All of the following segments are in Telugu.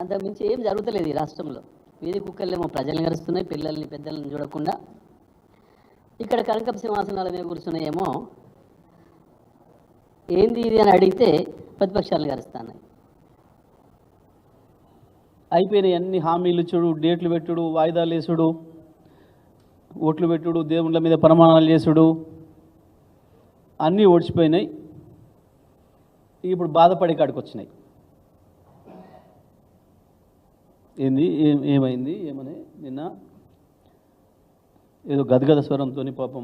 అంతకుమించి ఏం జరుగుతలేదు ఈ రాష్ట్రంలో. వీధి కుక్కలేమో ప్రజల్ని కరుస్తున్నాయి, పిల్లల్ని పెద్దల్ని చూడకుండా. ఇక్కడ కనకపు సింహాసనాల మీద కూర్చున్నాయేమో ఏంది ఇది అని అడిగితే ప్రతిపక్షాలను కరుస్తున్నాయి. అయిపోయినాయి అన్ని హామీలు ఇచ్చుడు, డేట్లు పెట్టుడు, వాయిదాలు వేసుడు, ఓట్లు పెట్టుడు, దేవుళ్ళ మీద ప్రమాణాలు చేసుడు అన్నీ ఓడిచిపోయినాయి. ఇప్పుడు బాధపడే కాడికి వచ్చినాయి. ఏంది ఏమైంది ఏమని నిన్న ఏదో గదగద స్వరంతో పాపం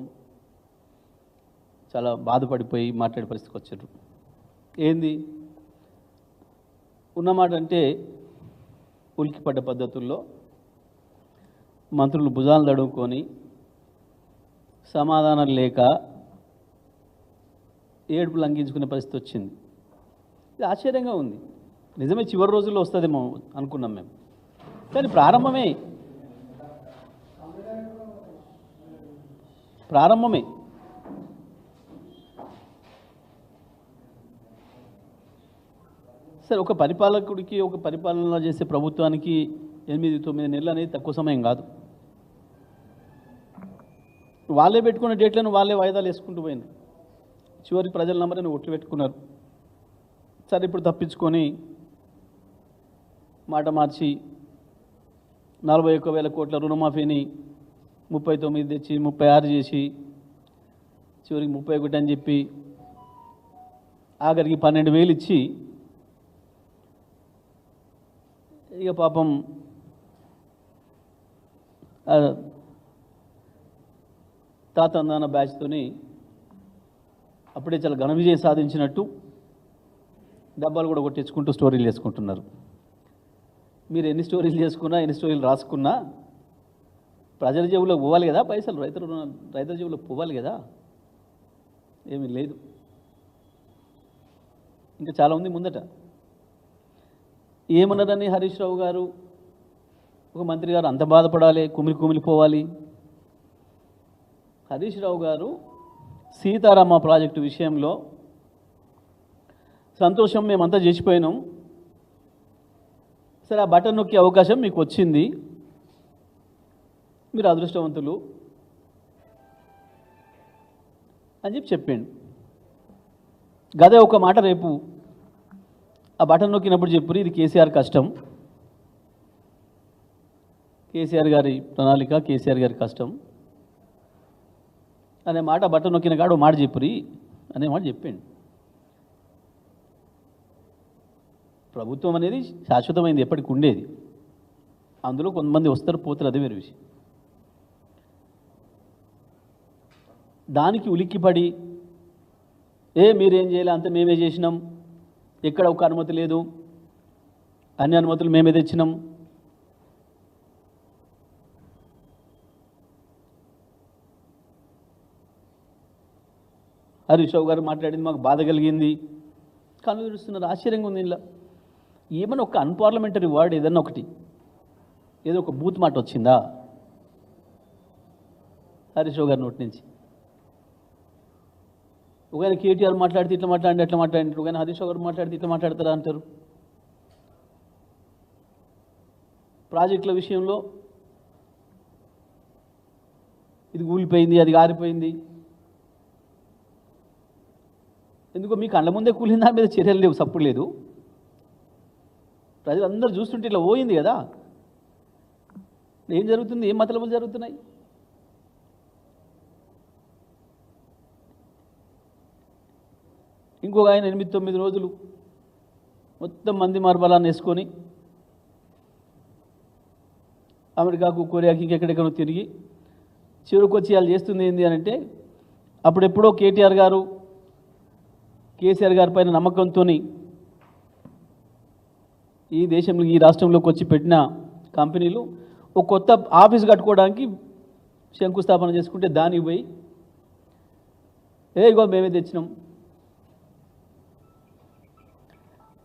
చాలా బాధపడిపోయి మాట్లాడే పరిస్థితికి వచ్చారు. ఏంది ఉన్నమాట అంటే ఉలికిపడ్డ పద్ధతుల్లో మంత్రులు భుజాలు తడుముకొని సమాధానం లేక ఏడుపు లంఘించుకునే పరిస్థితి వచ్చింది. ఇది ఆశ్చర్యంగా ఉంది. నిజమే చివరి రోజుల్లో వస్తుందేమో అనుకున్నాం మేము, కానీ ప్రారంభమే సరే. ఒక పరిపాలకుడికి, ఒక పరిపాలన చేసే ప్రభుత్వానికి 8-9 నెలలు అనేది తక్కువ సమయం కాదు. వాళ్ళే పెట్టుకున్న డేట్లను వాళ్ళే వాయిదాలు వేసుకుంటూ పోయినారు. చివరికి ప్రజల నంబర్ని ఒట్లు పెట్టుకున్నారు. సరే ఇప్పుడు తప్పించుకొని మాట మార్చి 41,000 కోట్ల రుణమాఫీని 39 తెచ్చి 36 చేసి చివరికి 31 అని చెప్పి ఆఖరికి 12,000 ఇచ్చి ఇక పాపం తాతందాన బ్యాచ్తోని అప్పుడే చాలా ఘన విజయం సాధించినట్టు డబ్బాలు కూడా కొట్టించుకుంటూ స్టోరీలు చేసుకుంటున్నారు. మీరు ఎన్ని స్టోరీలు చేసుకున్నా, ఎన్ని స్టోరీలు రాసుకున్నా ప్రజల జేబులో పోవాలి కదా పైసలు, రైతుల జేబులో పోవాలి కదా. ఏమీ లేదు, ఇంకా చాలా ఉంది ముందట. ఏమన్నారని హరీష్ రావు గారు, ఒక మంత్రి గారు అంత బాధపడాలి, కుమిలిపోవాలి? హరీష్ రావు గారు సీతారామ ప్రాజెక్టు విషయంలో సంతోషం, మేమంతా చేసిపోయినాం, సరే ఆ బటన్ నొక్కే అవకాశం మీకు వచ్చింది, మీరు అదృష్టవంతులు అని చెప్పాడు. గదే ఒక మాట రేపు ఆ బటన్ నొక్కినప్పుడు చెప్పురు, ఇది కేసీఆర్ కష్టం, కేసీఆర్ గారి ప్రణాళిక, కేసీఆర్ గారి కష్టం అనే మాట బటన్ నొక్కిన కాడు మాట చెప్పురి అనే మాట చెప్పాడు. ప్రభుత్వం అనేది శాశ్వతమైంది, ఎప్పటికి ఉండేది. అందులో కొంతమంది వస్తారు పోతారు, అదే వేరే విషయం. దానికి ఉలిక్కిపడి మీరేం చేయాలి, అంత మేమే చేసినాం, ఎక్కడ ఒక అనుమతి లేదు, అన్ని అనుమతులు మేమే తెచ్చినాం, హరీష్ రావు గారు మాట్లాడింది మాకు బాధ కలిగింది, కళ్ళు తెరుస్తున్నారు. ఆశ్చర్యంగా ఉంది. ఇలా ఏమైనా ఒక అన్పార్లమెంటరీ వర్డ్ ఏదన్నా ఒకటి, ఏదో ఒక బూత్ మాట వచ్చిందా హరీష్ రావు గారి నోటి నుంచి? ఒకవేళ కేటీఆర్ మాట్లాడితే ఇట్లా మాట్లాడి అట్లా మాట్లాడినట్టు, ఒకవేళ హరీష్ రావు గారు మాట్లాడితే ఇట్లా మాట్లాడతారా అంటారు. ప్రాజెక్టుల విషయంలో ఇది కూలిపోయింది, అది గారిపోయింది, ఎందుకో మీ కళ్ళ ముందే కూలింది, దాని మీద చర్యలు లేవు, సప్పుడు లేదు. ప్రజలందరూ చూస్తుంటే ఇట్లా పోయింది కదా, ఏం జరుగుతుంది, ఏం మతలబులు జరుగుతున్నాయి? ఇంకొక ఆయన 8-9 రోజులు మొత్తం మంది మార్బలాన్ని వేసుకొని అమెరికాకు, కొరియాకి, ఇంకెక్కడెక్కడో తిరిగి చివరికి వచ్చి వాళ్ళు చేస్తుంది ఏంటి అని అంటే, అప్పుడెప్పుడో కేటీఆర్ గారు కేసీఆర్ గారి పైన నమ్మకంతో ఈ దేశంలో, ఈ రాష్ట్రంలోకి వచ్చి పెట్టిన కంపెనీలు ఒక కొత్త ఆఫీస్ కట్టుకోవడానికి శంకుస్థాపన చేసుకుంటే దానికి పోయి ఇగో మేమే తెచ్చినాం.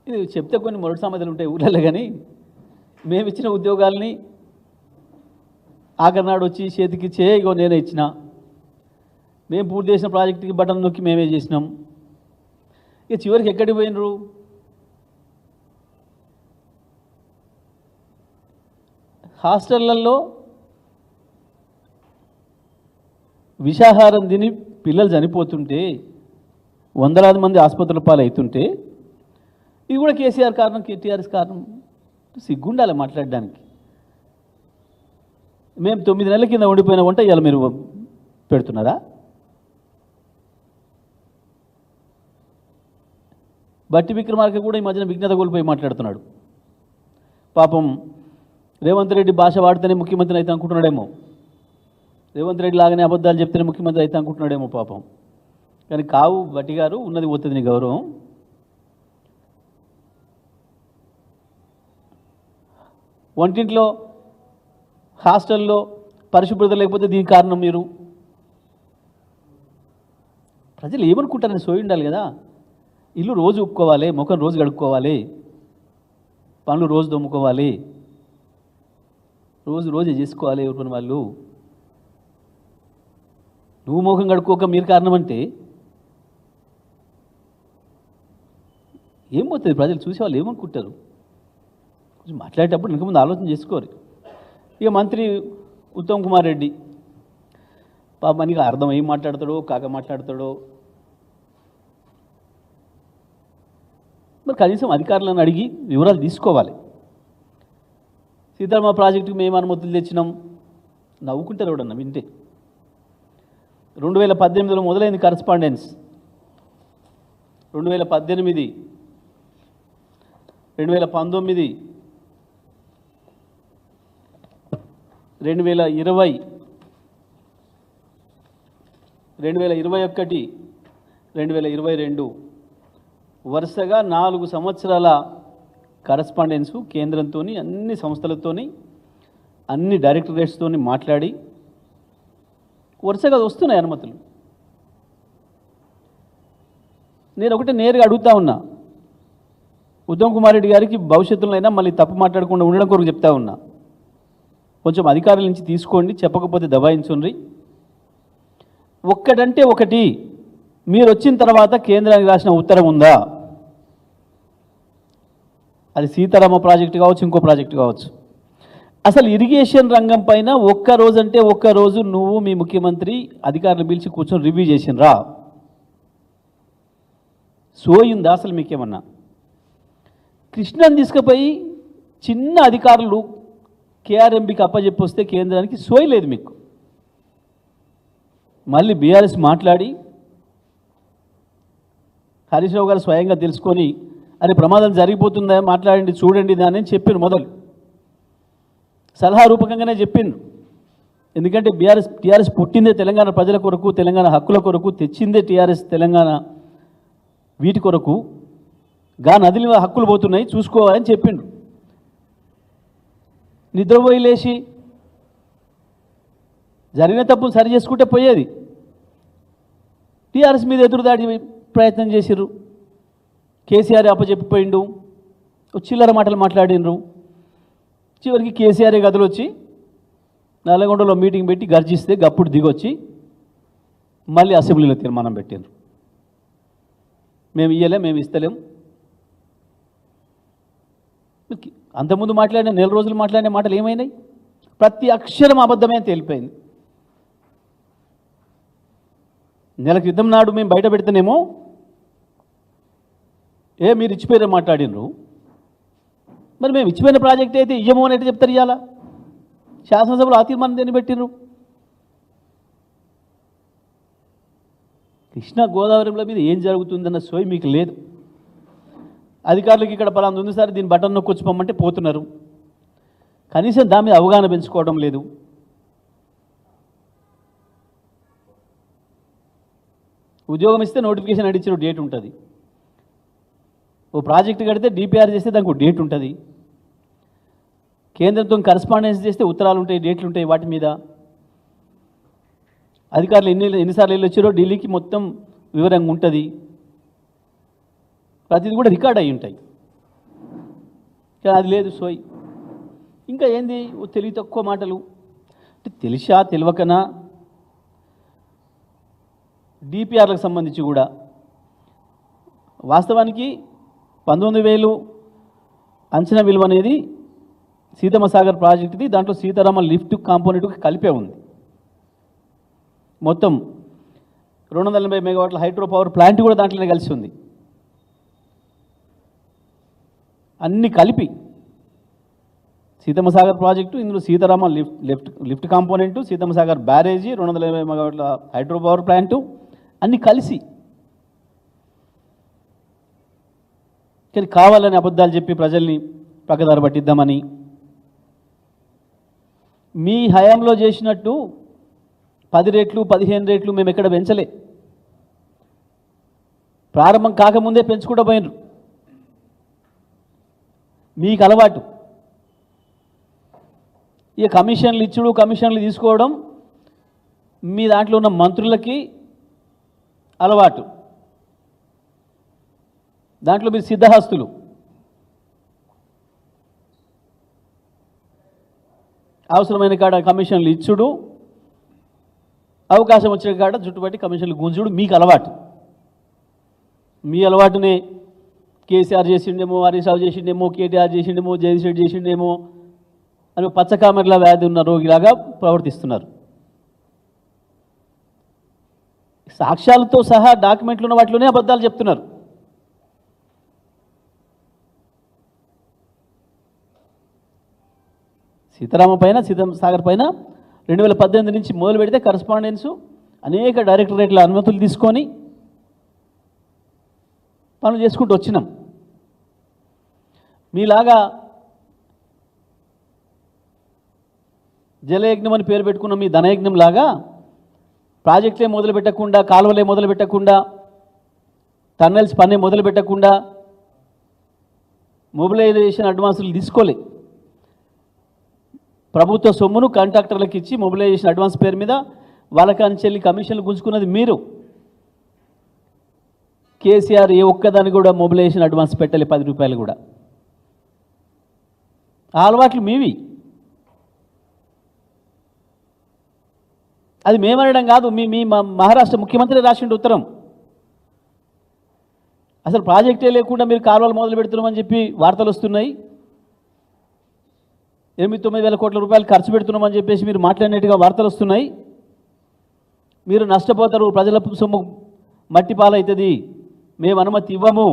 ఇది చెప్తే కొన్ని మొదటి సామెతలు ఉంటాయి ఊళ్ళలో, కానీ మేము ఇచ్చిన ఉద్యోగాల్ని ఆఖరినాడు వచ్చి చేతికి ఇగో నేనే ఇచ్చిన, మేము పూర్తి చేసిన ప్రాజెక్టుకి బటన్ నొక్కి మేమే చేసినాం. ఇక చివరికి ఎక్కడికి పోయినరు? హాస్టళ్లలో విషాహారం తిని పిల్లలు చనిపోతుంటే వందలాది మంది ఆసుపత్రుల పాలు అవుతుంటే ఇది కూడా కేసీఆర్ కారణం, టీఆర్ఎస్ కారణం. సిగ్గుండాలి మాట్లాడడానికి. మేము 9 నెలల కింద ఉండిపోయిన వంట ఇవాళ మీరు పెడుతున్నారా? బట్టి విక్రమార్క కూడా ఈ మధ్యన విజ్ఞత కోల్పోయి మాట్లాడుతున్నాడు. పాపం రేవంత్ రెడ్డి భాష వాడితేనే ముఖ్యమంత్రి అయితే అనుకుంటున్నాడేమో, రేవంత్ రెడ్డి లాగానే అబద్ధాలు చెప్తేనే ముఖ్యమంత్రి అయితే అనుకుంటున్నాడేమో పాపం. కానీ కావు బట్టి గారు, ఉన్నది పోతుంది నీ గౌరవం. వంటింట్లో హాస్టల్లో పరిశుభ్రత లేకపోతే దీనికి కారణం మీరు. ప్రజలు ఏమనుకుంటారని సోయి ఉండాలి కదా. ఇల్లు రోజు ఉప్పుకోవాలి, ముఖం రోజు కడుక్కోవాలి, పనులు రోజు దొమ్ముకోవాలి, రోజు చేసుకోవాలి ఎవరి పని వాళ్ళు. నువ్వు ముఖం కడుక్కోక మీరు కారణం అంటే ఏం పోతుంది? ప్రజలు చూసేవాళ్ళు ఏమనుకుంటారు? కొంచెం మాట్లాడేటప్పుడు ఇంక ముందు ఆలోచన చేసుకోరు. ఇక మంత్రి ఉత్తమ్ కుమార్ రెడ్డి పాప మనకి అర్థం ఏం మాట్లాడతాడో కాక మాట్లాడతాడో. మరి కనీసం అధికారులను అడిగి వివరాలు తీసుకోవాలి. సీతారామ ప్రాజెక్టుకు మేము అనుమతులు తెచ్చినాం, నవ్వుకుంటారు ఎవడన్నా వింటే. 2018లో మొదలైంది కరస్పాండెన్స్. 2018, 2019, 2020, 2021, 2022 వరుసగా 4 సంవత్సరాల కరస్పాండెన్సు కేంద్రంతో, అన్ని సంస్థలతోని, అన్ని డైరెక్టరేట్స్తో మాట్లాడి వరుసగా వస్తున్నాయి అనుమతులు. నేను ఒకటే నేరుగా అడుగుతా ఉన్నా, ఉత్తమ్ కుమార్ రెడ్డి గారికి భవిష్యత్తులో అయినా మళ్ళీ తప్పు మాట్లాడకుండా ఉండడం కొరకు చెప్తా ఉన్నా, కొంచెం అధికారుల నుంచి తీసుకోండి, చెప్పకపోతే దబాయించుండ్రి. ఒక్కటంటే ఒకటి, మీరు వచ్చిన తర్వాత కేంద్రానికి రాసిన ఉత్తరం ఉందా? అది సీతారామ ప్రాజెక్టు కావచ్చు, ఇంకో ప్రాజెక్టు కావచ్చు. అసలు ఇరిగేషన్ రంగం పైన ఒక్కరోజు నువ్వు మీ ముఖ్యమంత్రి అధికారులు పిలిచి కూర్చొని రివ్యూ చేసినరా? సోయిందా అసలు మీకేమన్నా? కృష్ణని తీసుకుపోయి చిన్న అధికారులు కేఆర్ఎంబికి అప్పచెప్పొస్తే కేంద్రానికి సోయి లేదు మీకు. మళ్ళీ బీఆర్ఎస్ మాట్లాడి హరీష్ రావు గారు స్వయంగా తెలుసుకొని అరే ప్రమాదాలు జరిగిపోతుందా మాట్లాడండి చూడండి దాన్ని చెప్పాను. మొదలు సలహా రూపకంగానే చెప్పిండు. ఎందుకంటే టీఆర్ఎస్ పుట్టిందే తెలంగాణ ప్రజల కొరకు, తెలంగాణ హక్కుల కొరకు, తెచ్చిందే టీఆర్ఎస్ తెలంగాణ వీటి కొరకు. నదిలో హక్కులు పోతున్నాయి చూసుకోవాలని చెప్పిండు. నిద్రపోయి లేచి జరిగిన తప్పులు సరి చేసుకుంటే పోయేది. టీఆర్ఎస్ మీద ఎదురుదాడి ప్రయత్నం చేసిర్రు. కేసీఆర్ అప్పచెప్పిపోయిండు, చిల్లర మాటలు మాట్లాడినరు. చివరికి కేసీఆర్ గదిలో వచ్చి నల్లగొండలో మీటింగ్ పెట్టి గర్జిస్తే గప్పుడు దిగొచ్చి మళ్ళీ అసెంబ్లీలో తీర్మానం పెట్టిండ్రు. మేము ఇయ్యలే, మేము ఇస్తలేం. అంతకుముందు మాట్లాడిన 4 రోజులు మాట్లాడిన మాటలు ఏమైనాయి? ప్రతి అక్షరం అబద్ధమే తేలిపోయింది. నెల క్రితం నాడు మేము బయట పెడితేనేమో మీరు ఇచ్చిపోయిన మాట్లాడినరు. మరి మేము ఇచ్చిపోయిన ప్రాజెక్ట్ అయితే ఇయ్యము అని చెప్తారు. ఇవాళ శాసనసభలో ఆ తీర్మానం దేన్ని పెట్టినరు? కృష్ణా గోదావరిలో మీద ఏం జరుగుతుందన్న సోయి మీకు లేదు. అధికారులకు ఇక్కడ పలానా ఉంది సార్ దీన్ని బటన్ నొక్కొచ్చిపోమంటే పోతున్నారు. కనీసం దాని మీద అవగాహన పెంచుకోవడం లేదు. ఉద్యోగం ఇస్తే నోటిఫికేషన్ అడిచిన డేట్ ఉంటుంది. ఓ ప్రాజెక్టు కడితే డిపిఆర్ చేస్తే దానికి డేట్ ఉంటుంది. కేంద్రంతో కరస్పాండెన్స్ చేస్తే ఉత్తరాలు ఉంటాయి, డేట్లు ఉంటాయి. వాటి మీద అధికారులు ఎన్నిసార్లు వెళ్ళి వచ్చారో ఢిల్లీకి మొత్తం వివరంగా ఉంటుంది. ప్రతిది కూడా రికార్డ్ అయి ఉంటాయి. కానీ అది లేదు సోయి. ఇంకా ఏంది తెలివి తక్కువ మాటలు. తెలిసా తెలియకనా డిపిఆర్లకు సంబంధించి కూడా వాస్తవానికి 19,000 అంచనా విలువ అనేది సీతమ్మ సాగర్ ప్రాజెక్టుది, దాంట్లో సీతారామ లిఫ్ట్ కాంపోనెంట్కి కలిపే ఉంది. మొత్తం 280 మెగావాట్ల హైడ్రో పవర్ ప్లాంట్ కూడా దాంట్లోనే కలిసి ఉంది. అన్ని కలిపి సీతమ్మ సాగర్ ప్రాజెక్టు, ఇందులో సీతారామ లిఫ్ట్ కాంపోనెంటు, సీతమ్మ సాగర్ బ్యారేజీ, 280 మెగావాట్ల హైడ్రో పవర్ ప్లాంటు అన్నీ కలిసి. కానీ కావాలని అబద్ధాలు చెప్పి ప్రజల్ని పక్కదారి పట్టిద్దామని, మీ హయాంలో చేసినట్టు 10 రెట్లు 15 రెట్లు మేము ఎక్కడ పెంచలే. ప్రారంభం కాకముందే పెంచుకుంటూ పోయినరు. మీకు అలవాటు ఇక కమిషన్లు ఇచ్చుడు, కమిషన్లు తీసుకోవడం మీ దాంట్లో ఉన్న మంత్రులకి అలవాటు. దాంట్లో మీరు సిద్ధహస్తులు. అవసరమైన కాడ కమిషన్లు ఇచ్చుడు, అవకాశం వచ్చిన కాడ జుట్టుపట్టి కమిషన్లు గుంజుడు మీకు అలవాటు. మీ అలవాటునే కేసీఆర్ చేసిండేమో, హరీష్ రావు చేసిండేమో, కేటీఆర్ చేసిండేమో, జగదీష్ రెడ్డి చేసిండేమో అని పచ్చకామెర్ల వ్యాధి ఉన్న రోగిలాగా ప్రవర్తిస్తున్నారు. సాక్ష్యాలతో సహా డాక్యుమెంట్లు ఉన్న వాటిలోనే అబద్ధాలు చెప్తున్నారు. సీతారామ పైన, సీతమ్మ సాగర్ పైన 2018 నుంచి మొదలు పెడితే కరస్పాండెన్సు అనేక డైరెక్టరేట్ల అనుమతులు తీసుకొని పనులు చేసుకుంటూ వచ్చినాం. మీలాగా జలయజ్ఞం అని పేరు పెట్టుకున్న మీ ధనయజ్ఞం లాగా ప్రాజెక్టులే మొదలు పెట్టకుండా, కాలువలే మొదలు పెట్టకుండా, టన్నెల్స్ పనే మొదలు పెట్టకుండా, మొబిలైజేషన్ అడ్వాన్సులు తీసుకోలే. ప్రభుత్వ సొమ్మును కాంట్రాక్టర్లకు ఇచ్చి మొబిలైజేషన్ అడ్వాన్స్ పేరు మీద వాళ్ళకాంచెల్లి కమిషన్లు గుంజుకున్నది మీరు. కేసీఆర్ ఏ ఒక్కదాన్ని కూడా మొబిలైజేషన్ అడ్వాన్స్ పెట్టలే, 10 రూపాయలు కూడా. ఆ అలవాట్లు మీవి. అది మేమనడం కాదు, మీ మహారాష్ట్ర ముఖ్యమంత్రి రాసిండు ఉత్తరం. అసలు ప్రాజెక్టే లేకుండా మీరు కాలువలు మొదలు పెడుతున్నామని చెప్పి వార్తలు వస్తున్నాయి. 8-9 వేల కోట్ల రూపాయలు ఖర్చు పెడుతున్నామని చెప్పేసి మీరు మాట్లాడినట్టుగా వార్తలు వస్తున్నాయి. మీరు నష్టపోతారు, ప్రజల సొమ్ము మట్టి పాలవుతుంది, మేము అనుమతి ఇవ్వము,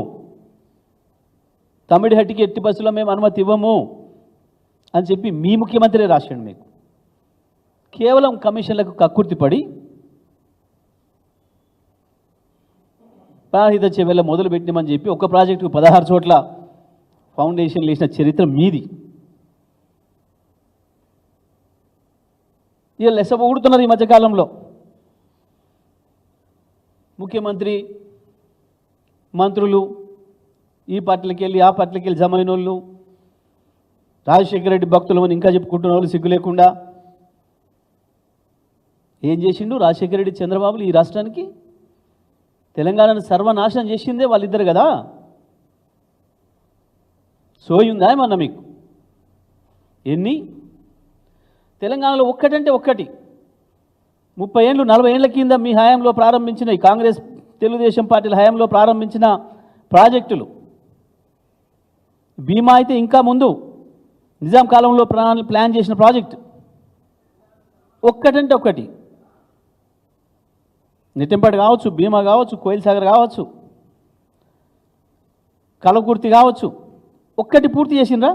తమిడిహట్టికి ఎట్టి బస్సులో మేము అనుమతి ఇవ్వము అని చెప్పి మీ ముఖ్యమంత్రి రాశాడు. మీకు కేవలం కమిషన్లకు కక్కుర్తిపడి ప్రాణహిత చెవెళ్ళ మొదలు పెట్టినామని చెప్పి ఒక ప్రాజెక్టుకు 16 చోట్ల ఫౌండేషన్లు వేసిన చరిత్ర మీది. ఇక లెసబొగుడుతున్నారు ఈ మధ్యకాలంలో. ముఖ్యమంత్రి, మంత్రులు ఈ పార్టీలకి వెళ్ళి ఆ పార్టీలకి వెళ్ళి జమైన వాళ్ళు, రాజశేఖర రెడ్డి భక్తులు అని ఇంకా చెప్పుకుంటున్న వాళ్ళు సిగ్గు లేకుండా. ఏం చేసిండు రాజశేఖర రెడ్డి, చంద్రబాబులు ఈ రాష్ట్రానికి? తెలంగాణను సర్వనాశనం చేసిందే వాళ్ళిద్దరు కదా. సోయుందా ఏమన్నా మీకు? ఎన్ని తెలంగాణలో ఒక్కటంటే ఒక్కటి 30 ఏళ్ళు 40 ఏళ్ల కింద మీ హయాంలో ప్రారంభించిన ఈ కాంగ్రెస్ తెలుగుదేశం పార్టీల హయాంలో ప్రారంభించిన ప్రాజెక్టులు. భీమా అయితే ఇంకా ముందు నిజాం కాలంలో ప్లాన్ చేసిన ప్రాజెక్టు ఒక్కటంటే ఒక్కటి. నెట్టెంపాడు కావచ్చు, భీమా కావచ్చు, కోయిల్ సాగర్ కావచ్చు, కలకుర్తి కావచ్చు, ఒక్కటి పూర్తి చేసిండ్రా?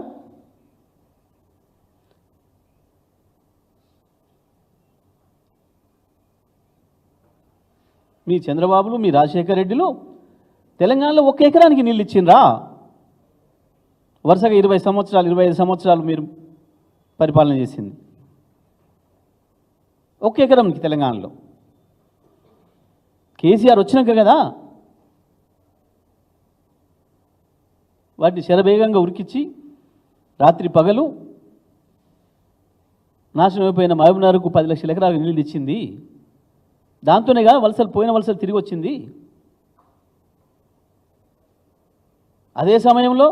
మీ చంద్రబాబులు, మీ రాజశేఖర రెడ్డిలు తెలంగాణలో 1 ఎకరానికి నీళ్ళు ఇచ్చిండ్రా? వరుసగా 20 సంవత్సరాలు 25 సంవత్సరాలు మీరు పరిపాలన చేసింది 1 ఎకరానికి తెలంగాణలో. కేసీఆర్ వచ్చినాక కదా వాటిని శరవేగంగా ఉరికిచ్చి రాత్రి పగలు నాశనం అయిపోయిన మహబూబ్నగర్కు 10 లక్షల ఎకరాలకు నీళ్ళు ఇచ్చింది. దాంతోనే కదా వలసలు పోయిన వలసలు తిరిగి వచ్చింది. అదే సమయంలో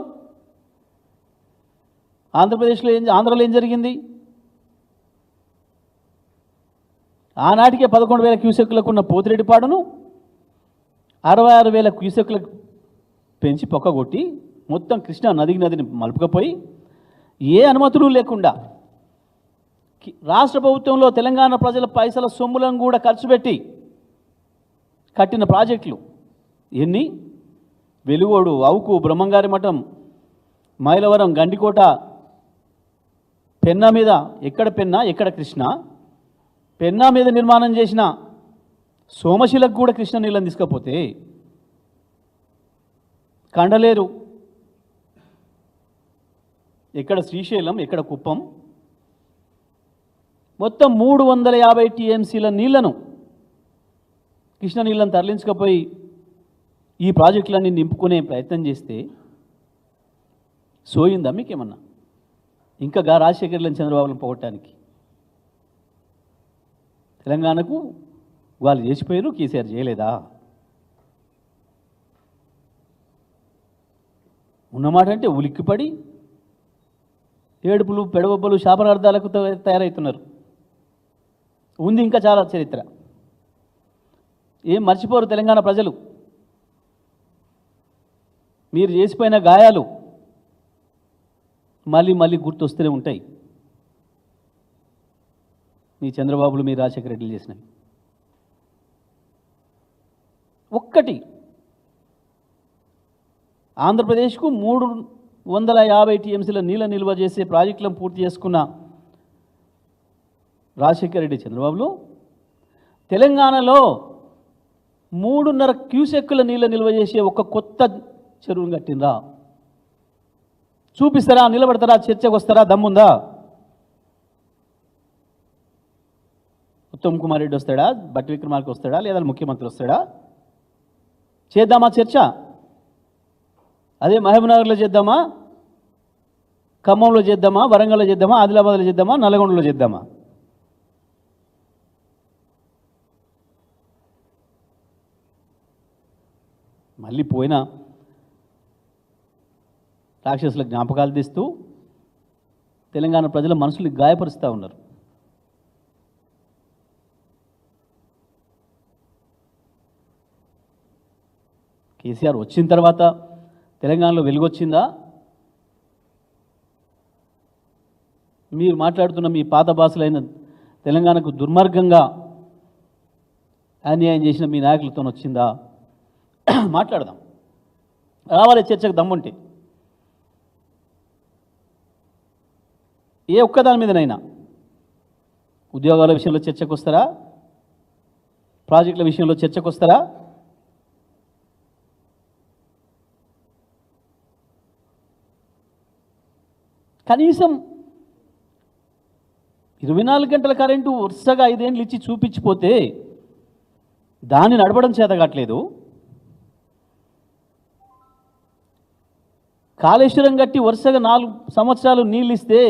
ఆంధ్రలో ఏం జరిగింది? ఆనాటికే 11,000 క్యూసెక్కులకు ఉన్న పోతిరెడ్డిపాడును 66,000 క్యూసెక్కులకు పెంచి పొక్కగొట్టి మొత్తం కృష్ణా నదిని మలుపుకపోయి ఏ అనుమతులు లేకుండా రాష్ట్ర ప్రభుత్వంలో తెలంగాణ ప్రజల పైసల సొమ్ములను కూడా ఖర్చు పెట్టి కట్టిన ప్రాజెక్టులు ఎన్ని? వెలుగోడు, అవుకు, బ్రహ్మంగారి మఠం, మైలవరం, గండికోట, పెన్నా మీద ఎక్కడ పెన్నా ఎక్కడ కృష్ణ, పెన్నా మీద నిర్మాణం చేసిన సోమశిలకు కూడా కృష్ణ నీళ్ళని తీసుకపోతే కండలేరు, ఎక్కడ శ్రీశైలం, ఎక్కడ కుప్పం, మొత్తం 350 టీఎంసీల నీళ్లను కృష్ణ నీళ్ళను తరలించకపోయి ఈ ప్రాజెక్టులన్నీ నింపుకునే ప్రయత్నం చేస్తే సోయిందా మీకేమన్నా? ఇంకా రాజశేఖర్లను చంద్రబాబులను పోగొట్టడానికి తెలంగాణకు వాళ్ళు చేసిపోయారు, కేసీఆర్ చేయలేదా? ఉన్నమాట అంటే ఉలిక్కిపడి ఏడుపులు, పెడబొబ్బలు, శాపనార్థాలకు తయారవుతున్నారు. ఉంది ఇంకా చాలా చరిత్ర. ఏం మర్చిపోరు తెలంగాణ ప్రజలు. మీరు చేసిపోయిన గాయాలు మళ్ళీ మళ్ళీ గుర్తొస్తూనే ఉంటాయి. మీ చంద్రబాబులు, మీ రాజశేఖర రెడ్డిలు చేసినవి. ఒక్కటి, ఆంధ్రప్రదేశ్కు 350 టీఎంసీల నీళ్ళ నిల్వ చేసే ప్రాజెక్టులను పూర్తి చేసుకున్న రాజశేఖర రెడ్డి, చంద్రబాబులు తెలంగాణలో 3.5 క్యూసెక్కుల నీళ్ళ నిల్వ చేసే ఒక కొత్త చెరువును కట్టినరా? చూపిస్తారా? నిలబడతారా? చర్చకు వస్తారా? దమ్ముందా? ఉత్తమ్ కుమార్ రెడ్డి వస్తాడా? బట్టి విక్రమార్క వస్తాడా? లేదా ముఖ్యమంత్రి వస్తాడా? చేద్దామా చర్చ? అదే మహబూబ్నగర్లో చేద్దామా, ఖమ్మంలో చేద్దామా, వరంగల్లో చేద్దామా, ఆదిలాబాద్లో చేద్దామా, నల్గొండలో చేద్దామా? మళ్ళీ పోయిన రాక్షసుల జ్ఞాపకాలు తీస్తూ తెలంగాణ ప్రజల మనసులు గాయపరుస్తూ ఉన్నారు. కేసీఆర్ వచ్చిన తర్వాత తెలంగాణలో వెలుగొచ్చిందా? మీరు మాట్లాడుతున్న మీ పాత భాషలైన తెలంగాణకు దుర్మార్గంగా అన్యాయం చేసిన మీ నాయకులతో వచ్చిందా? మాట్లాడదాం, రావాలి చర్చకు దమ్ముంటే. ఏ ఒక్కదాని మీదనైనా ఉద్యోగాల విషయంలో చర్చకు వస్తారా? ప్రాజెక్టుల విషయంలో చర్చకు వస్తారా? కనీసం 24 గంటల కరెంటు వరుసగా 5 ఏళ్ళు ఇచ్చి చూపించిపోతే దాన్ని నడపడం చేత కావట్లేదు. కాళేశ్వరం కట్టి వరుసగా 4 సంవత్సరాలు నీళ్ళు ఇస్తే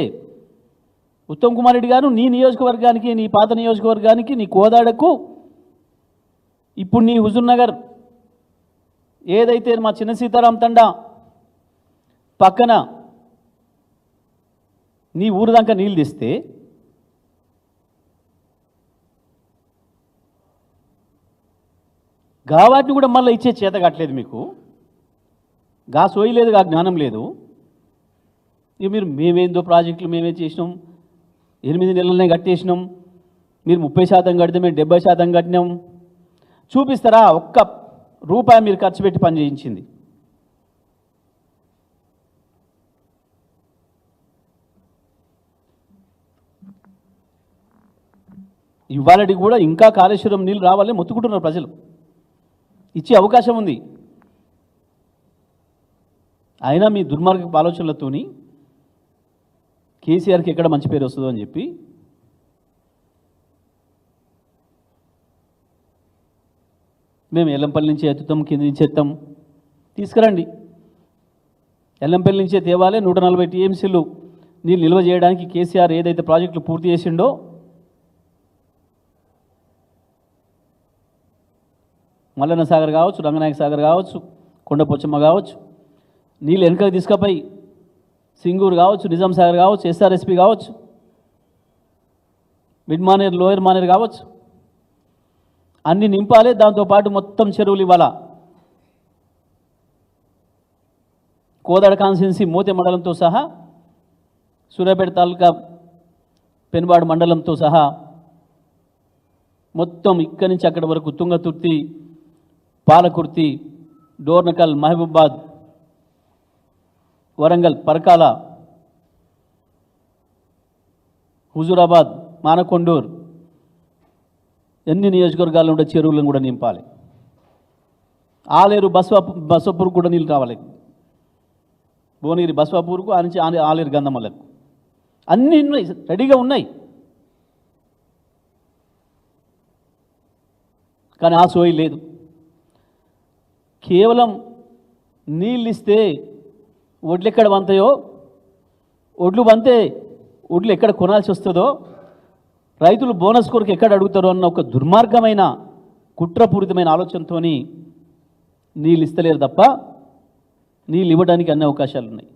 ఉత్తమ్ కుమార్ రెడ్డి గారు నీ నియోజకవర్గానికి, నీ పాత నియోజకవర్గానికి, నీ కోదాడకు, ఇప్పుడు నీ హుజూర్నగర్ ఏదైతే మా చిన్న సీతారాం తండా పక్కన నీ ఊరు దాకా నీళ్ళు తీస్తే వాటిని కూడా మళ్ళీ ఇచ్చే చేత కావట్లేదు మీకు. సోయి లేదు, జ్ఞానం లేదు. ఇక మీరు మేమేందో ప్రాజెక్టులు మేమే చేసినాం, 8 నెలలనే కట్టేసినాం, మీరు 30% కడితే మేము 70% కట్టినాం. చూపిస్తారా? ఒక్క రూపాయి మీరు ఖర్చు పెట్టి పని చేయించింది. ఇవాళకి కూడా ఇంకా కాళేశ్వరం నీళ్ళు రావాలని మొత్తుకుంటున్నారు ప్రజలు. ఇచ్చే అవకాశం ఉంది. అయినా మీ దుర్మార్గపు ఆలోచనలతోని కేసీఆర్కి ఎక్కడ మంచి పేరు వస్తుందో అని చెప్పి మేము ఎల్లంపల్లి నుంచి ఎత్తుతాం, కింద నుంచి ఎత్తాం, తీసుకురండి. ఎల్లంపల్లి నుంచే తేవాలే. 140 టీఎంసీలు నీళ్ళు నిల్వ చేయడానికి కేసీఆర్ ఏదైతే ప్రాజెక్టులు పూర్తి చేసిండో మల్లన్న సాగర్ కావచ్చు, రంగనాయక సాగర్ కావచ్చు, కొండపోచమ్మ కావచ్చు, నీళ్ళు వెనుకకు తీసుకుపోయి సింగూరు కావచ్చు, నిజాం సాగర్ కావచ్చు, ఎస్ఆర్ఎస్పి కావచ్చు, మిడ్ మానేర్, లోయర్ మానేర్ కావచ్చు, అన్నీ నింపాలి. దాంతోపాటు మొత్తం చెరువులు ఇవ్వాల. కోదాడ కాన్స్టిట్యున్సీ మోతే మండలంతో సహా సూర్యాపేట తాలూకా పెనుబాడు మండలంతో సహా మొత్తం ఇక్కడి నుంచి అక్కడి వరకు తుంగతుర్తి, పాలకుర్తి, డోర్నకల్, మహబూబాద్, వరంగల్, పరకాల, హుజూరాబాద్, మానకొండూర్, ఎన్ని నియోజకవర్గాల్లో ఉండే చెరువులను కూడా నింపాలి. ఆలేరు బస్వాపూర్ కూడా నీళ్ళు రావాలి. భువనగిరి బస్వాపూర్కు ఆ నుంచి ఆలేరు గంధమల్లకు అన్నీ ఉన్నాయి, రెడీగా ఉన్నాయి. కానీ ఆ సోయి లేదు. కేవలం నీళ్ళు ఇస్తే ఒడ్లు ఎక్కడ వంతాయో, ఒడ్లు వంతే ఒడ్లు ఎక్కడ కొనాల్సి వస్తుందో, రైతులు బోనస్ కొరకు ఎక్కడ అడుగుతారో అన్న ఒక దుర్మార్గమైన కుట్రపూరితమైన ఆలోచనతో నీళ్ళు ఇస్తలేరు తప్ప నీళ్ళు ఇవ్వడానికి అన్ని అవకాశాలు ఉన్నాయి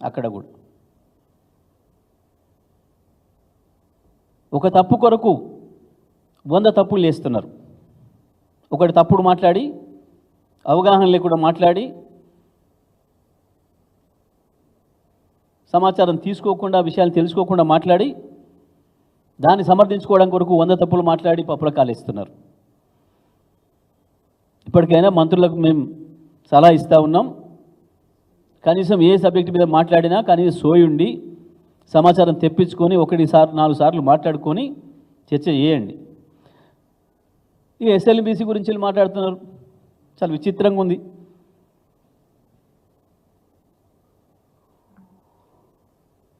అక్కడ కూడా. ఒక తప్పు కొరకు 100 తప్పులు చేస్తున్నారు. ఒకటి తప్పుడు మాట్లాడి, అవగాహన లేకుండా మాట్లాడి, సమాచారం తీసుకోకుండా, విషయాలు తెలుసుకోకుండా మాట్లాడి, దాన్ని సమర్థించుకోవడం కొరకు 100 తప్పులు మాట్లాడి పప్పుల కాలేస్తున్నారు. ఇప్పటికైనా మంత్రులకు మేము సలహా ఇస్తూ ఉన్నాం, కనీసం ఏ సబ్జెక్టు మీద మాట్లాడినా కనీసం సోయుండి సమాచారం తెప్పించుకొని 1-4 సార్లు మాట్లాడుకొని చర్చ చేయండి. ఇక ఎస్ఎల్బీసీ గురించి మాట్లాడుతున్నారు, చాలా విచిత్రంగా ఉంది.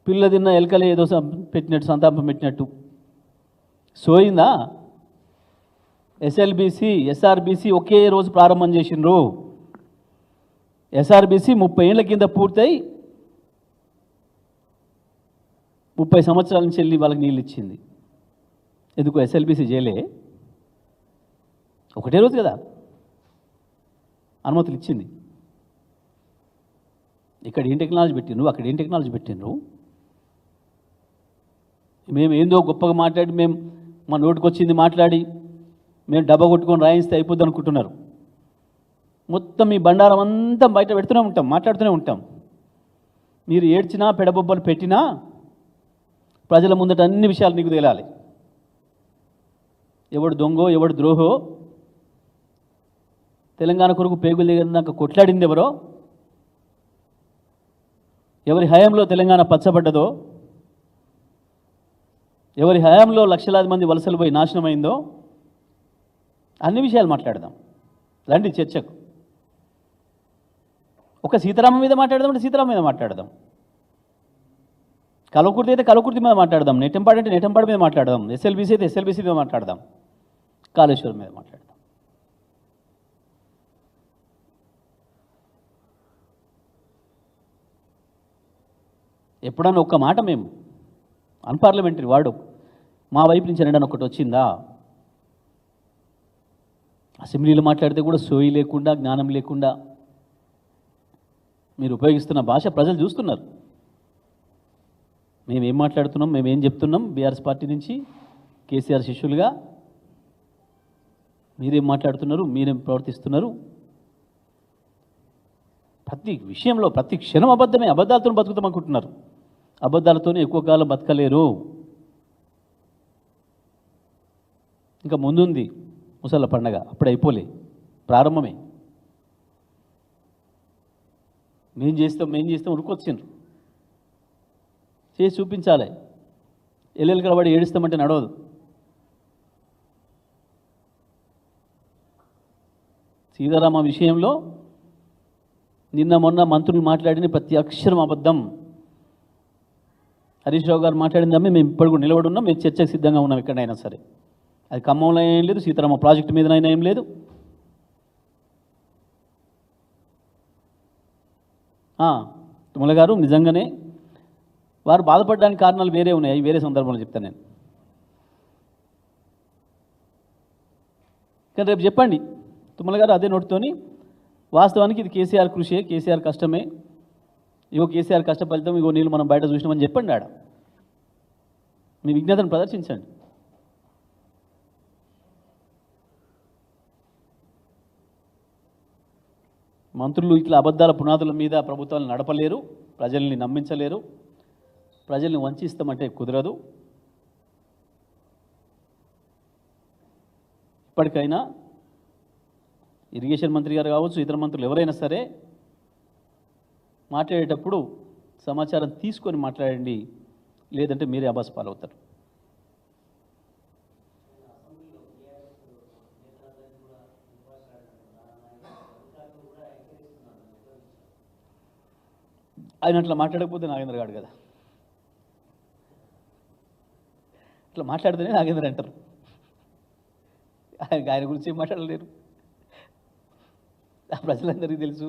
పిల్ల తిన్న ఎలకలే ఏదో పెట్టినట్టు, సంతాపం పెట్టినట్టు సోయిందా? ఎస్ఎల్బీసీ, ఎస్ఆర్బీసీ ఒకే రోజు ప్రారంభం చేసిండ్రు. ఎస్ఆర్బీసీ 30 ఏళ్ల కింద పూర్తయి 30 సంవత్సరాల నుంచి వెళ్ళి వాళ్ళకి నీళ్ళు ఇచ్చింది. ఎందుకు ఎస్ఎల్బీసీ చేయలే? ఒకటే రోజు కదా అనుమతులు ఇచ్చింది. ఇక్కడ ఏం టెక్నాలజీ పెట్టిండ్రు, అక్కడ ఏం టెక్నాలజీ పెట్టిండ్రు? మేము ఏందో గొప్పగా మాట్లాడి, మేము మా నోటికి వచ్చింది మాట్లాడి, మేము డబ్బా కొట్టుకొని రాయిస్తే అయిపోద్ది అనుకుంటున్నారు. మొత్తం మీ బండారం అంతా బయట పెడుతూనే ఉంటాం, మాట్లాడుతూనే ఉంటాం. మీరు ఏడ్చినా, పెడబొబ్బలు పెట్టినా ప్రజల ముందట అన్ని విషయాలు నీకు తేలాలి. ఎవడు దొంగో, ఎవడు ద్రోహో, తెలంగాణ కొరకు పేగులు దిగదాక కొట్లాడింది ఎవరో, ఎవరి హయాంలో తెలంగాణ పచ్చబడ్డదో, ఎవరి హయాంలో లక్షలాది మంది వలసలు పోయి నాశనమైందో, అన్ని విషయాలు మాట్లాడదాం. రండి చర్చకు. ఒక సీతారామ మీద మాట్లాడదాం అంటే సీతారామ మీద మాట్లాడదాం, కలవకుర్తి అయితే కలవకుర్తి మీద మాట్లాడదాం, నెట్టంపాడు అంటే నెట్టంపాడు మీద మాట్లాడదాం, ఎస్ఎల్బీసీ అయితే ఎస్ఎల్బీసీ మీద మాట్లాడదాం, కాళేశ్వరం మీద మాట్లాడదాం. ఎప్పుడన్నా ఒక్క మాట మేము అన్పార్లమెంటరీ వాడు మా వైపు నుంచి అనడానికి ఒకటి వచ్చిందా? అసెంబ్లీలో మాట్లాడితే కూడా సోయి లేకుండా, జ్ఞానం లేకుండా మీరు ఉపయోగిస్తున్న భాష ప్రజలు చూస్తున్నారు. మేమేం మాట్లాడుతున్నాం, మేమేం చెప్తున్నాం బీఆర్ఎస్ పార్టీ నుంచి కేసీఆర్ శిష్యులుగా, మీరేం మాట్లాడుతున్నారు, మీరేం ప్రవర్తిస్తున్నారు? ప్రతి విషయంలో ప్రతి క్షణం అబద్ధమే, అబద్ధాలతో బతుకుతాం అనుకుంటున్నారు. అబద్ధాలతోనే ఎక్కువ కాలం బతకలేరు. ఇంకా ముందుంది ముసళ్ళ పండగ, అప్పుడు అయిపోలే, ప్రారంభమే. మేం చేస్తాం ఉరుకొచ్చిండ్రు. చేసి చూపించాలి. ఎల్లెలు కలబడి ఏడుస్తామంటే నడవదు. సీతారామ విషయంలో నిన్న మొన్న మంత్రులు మాట్లాడిన ప్రతి అక్షరం అబద్ధం. హరీష్ రావు గారు మాట్లాడిందమ్మే మేము ఇప్పుడు కూడా నిలబడి ఉన్నాం, మేము చర్చకు సిద్ధంగా ఉన్నాం ఎక్కడైనా సరే. అది ఖమ్మంలో ఏం లేదు, సీతారామ ప్రాజెక్టు మీదనైనా ఏం లేదు. తుమ్మల గారు నిజంగానే వారు బాధపడడానికి కారణాలు వేరే ఉన్నాయి, అవి వేరే సందర్భంలో చెప్తాను నేను. కానీ రేపు చెప్పండి తుమ్మల గారు అదే నోటితోని, వాస్తవానికి ఇది కేసీఆర్ కృషి, కేసీఆర్ కష్టమే, ఇగో కేసీఆర్ కష్ట ఫలితం, ఇగో నీళ్ళు మనం బయట చూసినామని చెప్పండి. ఆడ మీ విజ్ఞతను ప్రదర్శించండి. మంత్రులు ఇట్లా అబద్ధాల పునాదుల మీద ప్రభుత్వాలను నడపలేరు, ప్రజల్ని నమ్మించలేరు, ప్రజల్ని వంచిస్తామంటే కుదరదు. ఇప్పటికైనా ఇరిగేషన్ మంత్రి గారు కావచ్చు, ఇతర మంత్రులు ఎవరైనా సరే మాట్లాడేటప్పుడు సమాచారం తీసుకొని మాట్లాడండి, లేదంటే మీరే అబాస్ పాలవుతారు. ఆయన అట్లా మాట్లాడకపోతే నాగేంద్ర గాడు కదా, అట్లా మాట్లాడితేనే నాగేంద్ర అంటారు. ఆయన గురించి ఏం మాట్లాడలేరు, ప్రజలందరికీ తెలుసు.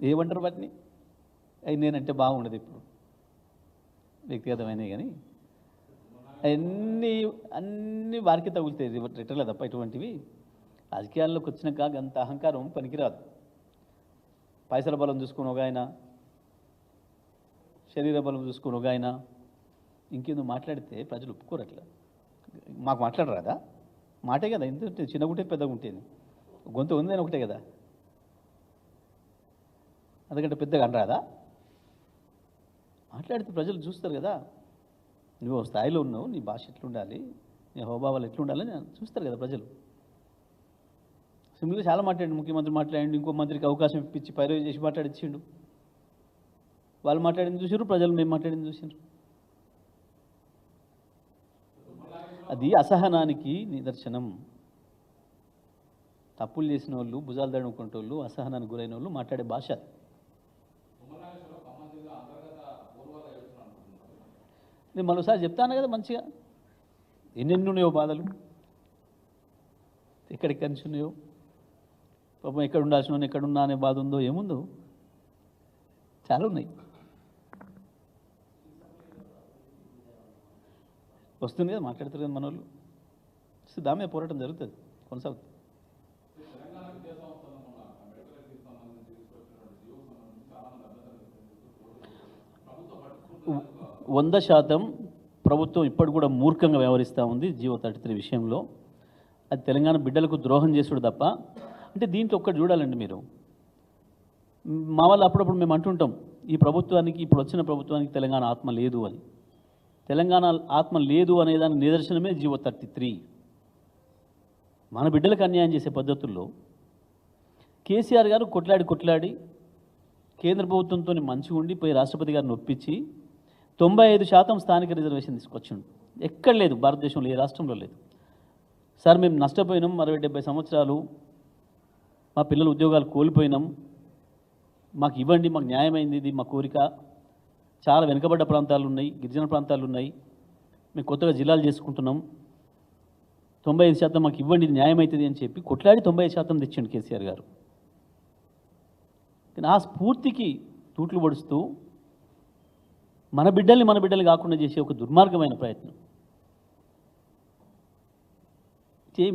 ఏమంటారు వాటిని? అవి నేనంటే బాగుండదు ఇప్పుడు, వ్యక్తిగతమైనవి. కానీ అన్నీ వారికి తగులుతాయి రిటర్లే తప్ప ఇటువంటివి రాజకీయాల్లోకి వచ్చినాక అంత అహంకారం పనికిరాదు. పైసల బలం చూసుకుని ఒక ఆయన, శరీర బలం చూసుకుని ఒక ఆయన, ఇంకేందో మాట్లాడితే ప్రజలు ఒప్పుకోరు. అట్లా మాకు మాట్లాడరాదా? మాటే కదా, ఎంత చిన్నగుంటే పెద్దగా ఉంటుంది, గొంతు ఉందని ఒకటే కదా, అందుకంటే పెద్దగా అనరాదా? మాట్లాడితే ప్రజలు చూస్తారు కదా, నువ్వు స్థాయిలో ఉన్నావు, నీ భాష ఎట్లుండాలి, నీ హోబావాలు ఎట్లుండాలని చూస్తారు కదా ప్రజలు. సింపుల్గా చాలా మాట్లాడండి, ముఖ్యమంత్రి మాట్లాడండి, ఇంకో మంత్రికి అవకాశం ఇప్పించి పైరవి చేసి మాట్లాడిచ్చిండు. వాళ్ళు మాట్లాడింది చూసారు, ప్రజలు మేము మాట్లాడింది చూసారు. అది అసహనానికి నిదర్శనం. తప్పులు చేసిన వాళ్ళు, భుజాలు దడుకునే వాళ్ళు, అసహనానికి గురైన వాళ్ళు మాట్లాడే భాష. నేను మరోసారి చెప్తాను కదా, మంచిగా ఎన్నెన్ని ఉన్నాయో బాధలు, ఎక్కడెక్కడి నుంచి ఉన్నాయో, పాపం ఎక్కడ ఉండాల్సిన ఎక్కడున్నా అనే బాధ ఉందో ఏముందో చాలా ఉన్నాయి. వస్తుంది కదా, మాట్లాడుతారు కదా మన వాళ్ళు. దామే పోరాటం జరుగుతుంది, కొనసాగుతుంది. 100% ప్రభుత్వం ఇప్పటి కూడా మూర్ఖంగా వ్యవహరిస్తూ ఉంది జీవో 33 విషయంలో. అది తెలంగాణ బిడ్డలకు ద్రోహం చేసుడు తప్ప. అంటే దీంట్లో ఒక్కటి చూడాలండి మీరు, మా వాళ్ళు అప్పుడప్పుడు మేము అంటుంటాం, ఈ ప్రభుత్వానికి, ఇప్పుడు వచ్చిన ప్రభుత్వానికి తెలంగాణ ఆత్మ లేదు అని. తెలంగాణ ఆత్మ లేదు అనేదాని నిదర్శనమే జీవో 33. మన బిడ్డలకు అన్యాయం చేసే పద్ధతుల్లో కేసీఆర్ గారు కొట్లాడి కేంద్ర ప్రభుత్వంతో మంచిగా ఉండి పోయి రాష్ట్రపతి గారిని ఒప్పించి 95% స్థానిక రిజర్వేషన్ తీసుకొచ్చిండు. ఎక్కడ లేదు, భారతదేశంలో ఏ రాష్ట్రంలో లేదు. సార్ మేము నష్టపోయినాం, 60-70 సంవత్సరాలు మా పిల్లలు ఉద్యోగాలు కోల్పోయినాం, మాకు ఇవ్వండి, మాకు న్యాయమైంది, ఇది మా కోరిక. చాలా వెనుకబడ్డ ప్రాంతాలు ఉన్నాయి, గిరిజన ప్రాంతాలు ఉన్నాయి, మేము కొత్తగా జిల్లాలు చేసుకుంటున్నాం, 95% మాకు ఇవ్వండి, ఇది న్యాయమవుతుంది అని చెప్పి కొట్లాడి 95% తెచ్చిండు కేసీఆర్ గారు. కానీ ఆ స్ఫూర్తికి తూట్లు పొడుస్తూ మన బిడ్డల్ని కాకుండా చేసే ఒక దుర్మార్గమైన ప్రయత్నం.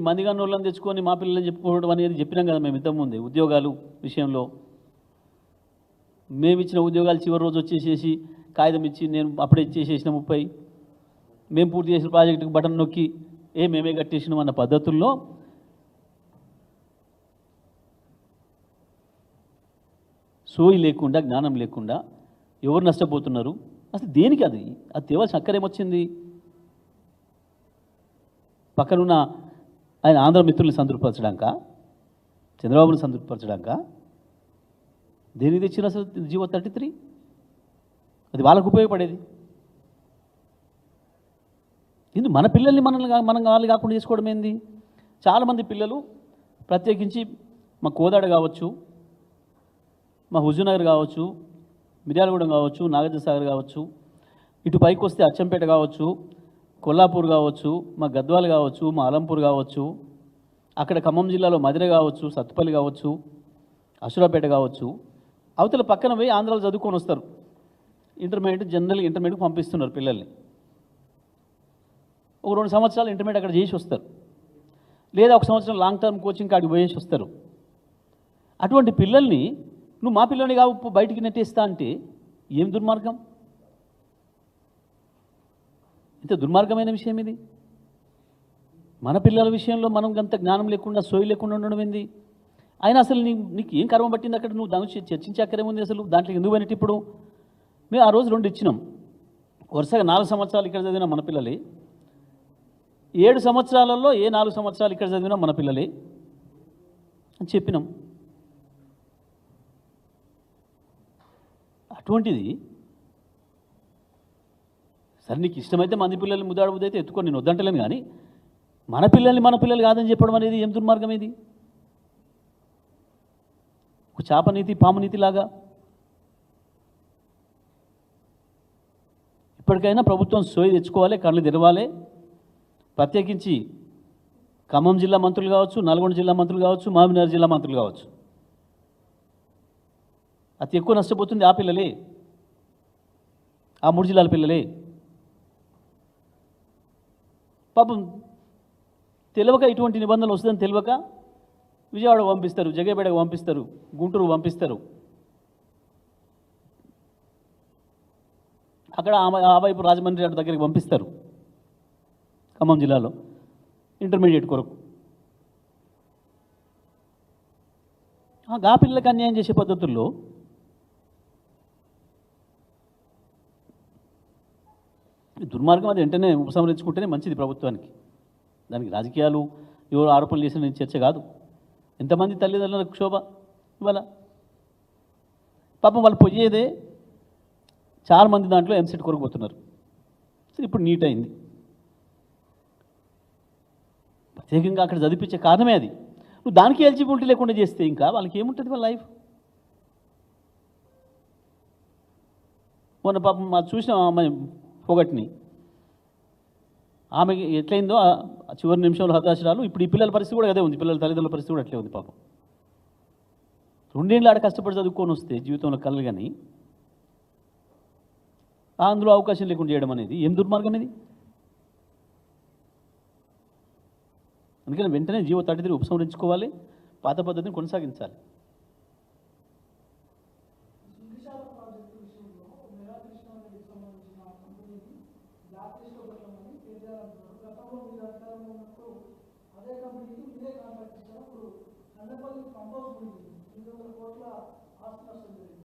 మందిగా వాళ్ళని తెచ్చుకొని మా పిల్లలని చెప్పుకోవడం అనేది చెప్పినాం కదా మేము ఇంతకుముందే. ఉద్యోగాలు విషయంలో మేము ఇచ్చిన ఉద్యోగాలు చివరి రోజు వచ్చేసేసి కాగితం ఇచ్చి నేను అప్పుడే ఇచ్చేసేసిన 30, మేము పూర్తి చేసిన ప్రాజెక్టుకి బటన్ నొక్కి మేమే కట్టేసినాం అన్న పద్ధతుల్లో సోయి లేకుండా, జ్ఞానం లేకుండా ఎవరు నష్టపోతున్నారు, అసలు దేనికి అది తేవాల్సిన అక్కరేమొచ్చింది? పక్కనున్న ఆయన ఆంధ్ర మిత్రుల్ని సంతృప్తిపరచడాక, చంద్రబాబుని సంతృప్తిపరచడాక దేనికి తెచ్చిన అసలు జీవో 33? అది వాళ్ళకు ఉపయోగపడేది. ఇది మన పిల్లల్ని మనం వాళ్ళు కాకుండా చేసుకోవడం ఏంది? చాలామంది పిల్లలు, ప్రత్యేకించి మా కోదాడ కావచ్చు, మా హుజూర్నగర్ కావచ్చు, మిర్యాలగూడెం కావచ్చు, నాగార్జునసాగర్ కావచ్చు, ఇటు పైకి వస్తే అచ్చంపేట కావచ్చు, కొల్లాపూర్ కావచ్చు, మా గద్వాల కావచ్చు, మా అలంపూర్ కావచ్చు, అక్కడ ఖమ్మం జిల్లాలో మధిర కావచ్చు, సత్తుపల్లి కావచ్చు, అసురాపేట కావచ్చు, అవతల పక్కన పోయి ఆంధ్రాలో చదువుకొని వస్తారు. ఇంటర్మీడియట్, జనరల్ ఇంటర్మీడియట్కి పంపిస్తున్నారు పిల్లల్ని. ఒక 2 సంవత్సరాలు ఇంటర్మీడియట్ అక్కడ చేసి వస్తారు, లేదా 1 సంవత్సరం లాంగ్ టర్మ్ కోచింగ్ కాడికి పోయేసి వస్తారు. అటువంటి పిల్లల్ని నువ్వు మా పిల్లల్ని కావు బయటికి నెట్టేస్తా అంటే ఏం దుర్మార్గం? ఇంత దుర్మార్గమైన విషయం ఇది. మన పిల్లల విషయంలో మనం అంత జ్ఞానం లేకుండా, సోయి లేకుండా ఉండడం ఏంది? అయినా అసలు నీకు ఏం కర్మ పట్టింది అక్కడ? నువ్వు దాని చర్చించే అక్కరేముంది? అసలు దాంట్లో ఎందుకు పోయినట్టు ఇప్పుడు మేము ఆ రోజు 2 ఇచ్చినాం. వరుసగా 4 సంవత్సరాలు ఇక్కడ చదివిన మన పిల్లలే, 7 సంవత్సరాలలో ఏ 4 సంవత్సరాలు ఇక్కడ చదివినా మన పిల్లలే అని చెప్పినాం. అటువంటిది సరే నీకు ఇష్టమైతే మంది పిల్లల్ని ముద్దాడబుద్దైతే ఎత్తుకొని నేను వద్దంటలేను, కానీ మన పిల్లలు కాదని చెప్పడం అనేది ఏం దుర్మార్గం ఇది? ఒక చాపనీతి పామునీతి లాగా. ఇప్పటికైనా ప్రభుత్వం సోయి తెచ్చుకోవాలి, కళ్ళు తెరవాలి. ప్రత్యేకించి ఖమ్మం జిల్లా మంత్రులు కావచ్చు, నల్గొండ జిల్లా మంత్రులు కావచ్చు, మహబూబ్నగర్ జిల్లా మంత్రులు కావచ్చు, అతి ఎక్కువ నష్టపోతుంది ఆ పిల్లలే, ఆ 3 జిల్లాల పిల్లలే. పాపం తెలియక ఇటువంటి నిబంధనలు వస్తుందని తెలియక విజయవాడ పంపిస్తారు, జగేపేటకు పంపిస్తారు, గుంటూరు పంపిస్తారు. అక్కడ ఆ వైపు రాజమండ్రి అటు దగ్గరికి పంపిస్తారు, ఖమ్మం జిల్లాలో ఇంటర్మీడియట్ కొరకు. ఆ పిల్లలకు అన్యాయం చేసే పద్ధతుల్లో దుర్మార్గం అది వెంటనే ఉపసంహరించుకుంటేనే మంచిది ప్రభుత్వానికి. దానికి రాజకీయాలు ఎవరు ఆరోపణలు చేసిన చర్చ కాదు. ఎంతమంది తల్లిదండ్రులకు క్షోభ ఇవాళ. పాపం వాళ్ళు పోయేదే చాలామంది దాంట్లో ఎంసెట్ కొరకు పోతున్నారు. ఇప్పుడు నీట్ అయింది. ప్రత్యేకంగా అక్కడ చదివించే కారణమే అది. నువ్వు దానికి ఎలిజిబిలిటీ లేకుండా చేస్తే ఇంకా వాళ్ళకి ఏముంటుంది వాళ్ళ లైఫ్? మొన్న పాపం మా చూసిన అమ్మాయి పొగట్ని, ఆమెకి ఎట్లయిందో ఆ చివరి నిమిషంలో హతాశరాలు. ఇప్పుడు ఈ పిల్లల పరిస్థితి కూడా అదే ఉంది, పిల్లల తల్లిదండ్రుల పరిస్థితి కూడా అట్లే ఉంది. పాపం 2 ఏళ్ళు ఆడ కష్టపడి చదువుకొని వస్తే జీవితంలో కలలు, కానీ అందులో అవకాశం లేకుండా చేయడం అనేది ఏం దుర్మార్గం ఇది? అందుకని వెంటనే జీవో 33 ఉపసంహరించుకోవాలి, పాత పద్ధతిని కొనసాగించాలి.